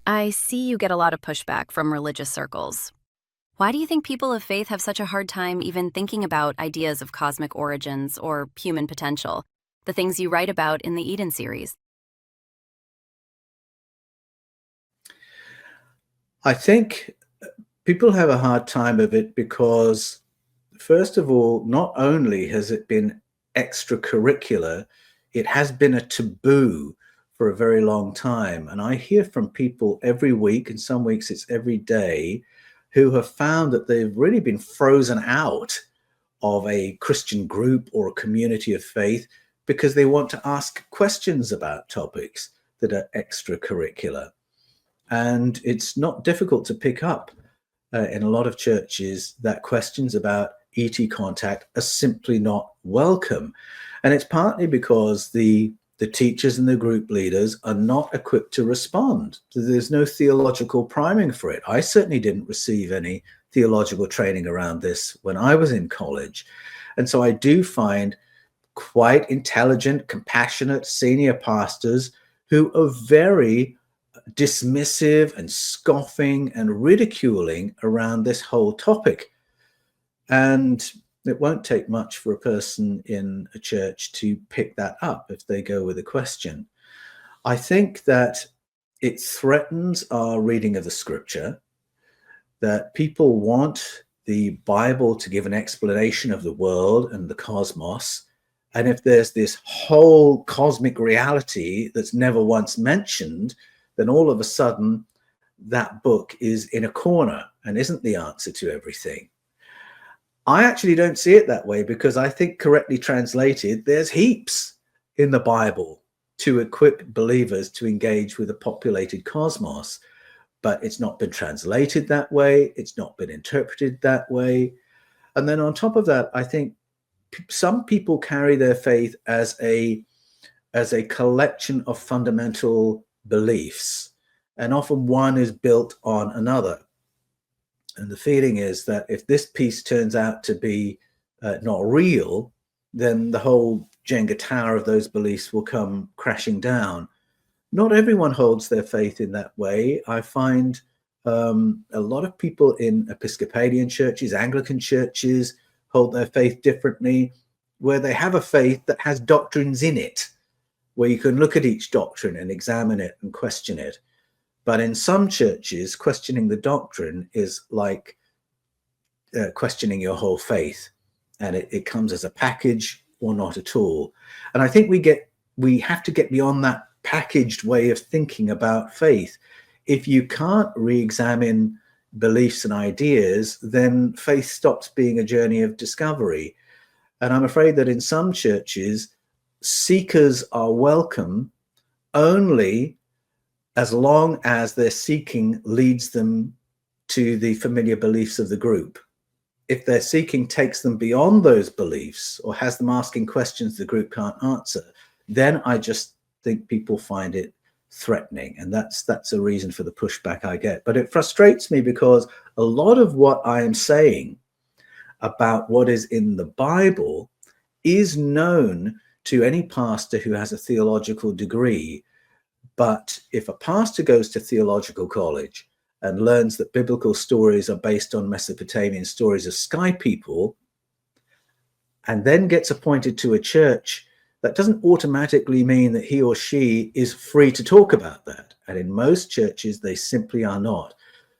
I see you get a lot of pushback from religious circles. Why do you think people of faith have such a hard time even thinking about ideas of cosmic origins or human potential, the things you write about in the Eden series? I think people have a hard time of it because, first of all, not only has it been extracurricular, it has been a taboo for a very long time. And I hear from people every week, and some weeks it's every day, who have found that they've really been frozen out of a Christian group or a community of faith because they want to ask questions about topics that are extracurricular. And it's not difficult to pick up in a lot of churches that questions about ET contact are simply not welcome. And it's partly because the teachers and the group leaders are not equipped to respond. So there's no theological priming for it. I certainly didn't receive any theological training around this when I was in college. And so I do find quite intelligent, compassionate senior pastors who are very dismissive and scoffing and ridiculing around this whole topic. And it won't take much for a person in a church to pick that up if they go with a question. I think that it threatens our reading of the scripture, that people want the Bible to give an explanation of the world and the cosmos. And if there's this whole cosmic reality that's never once mentioned, then all of a sudden that book is in a corner and isn't the answer to everything. I actually don't see it that way because I think correctly translated, there's heaps in the Bible to equip believers to engage with a populated cosmos, but it's not been translated that way. It's not been interpreted that way. And then on top of that, I think some people carry their faith as a collection of fundamental beliefs, and often one is built on another. And the feeling is that if this piece turns out to be not real, then the whole Jenga tower of those beliefs will come crashing down. Not everyone holds their faith in that way. I find a lot of people in Episcopalian churches, Anglican churches, hold their faith differently, where they have a faith that has doctrines in it, where you can look at each doctrine and examine it and question it. But in some churches, questioning the doctrine is like questioning your whole faith, and it comes as a package or not at all. And I think we have to get beyond that packaged way of thinking about faith. If you can't re-examine beliefs and ideas, then faith stops being a journey of discovery. And I'm afraid that in some churches, seekers are welcome only as long as their seeking leads them to the familiar beliefs of the group. If their seeking takes them beyond those beliefs or has them asking questions the group can't answer, then I just think people find it threatening. And that's a reason for the pushback I get. But it frustrates me because a lot of what I am saying about what is in the Bible is known to any pastor who has a theological degree. But if a pastor goes to theological college and learns that biblical stories are based on Mesopotamian stories of sky people, and then gets appointed to a church, that doesn't automatically mean that he or she is free to talk about that. And in most churches, they simply are not.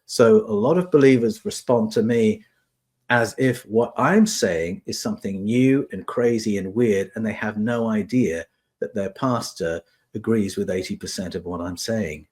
So a lot of believers respond to me as if what I'm saying is something new and crazy and weird, and they have no idea that their pastor agrees with 80% of what I'm saying.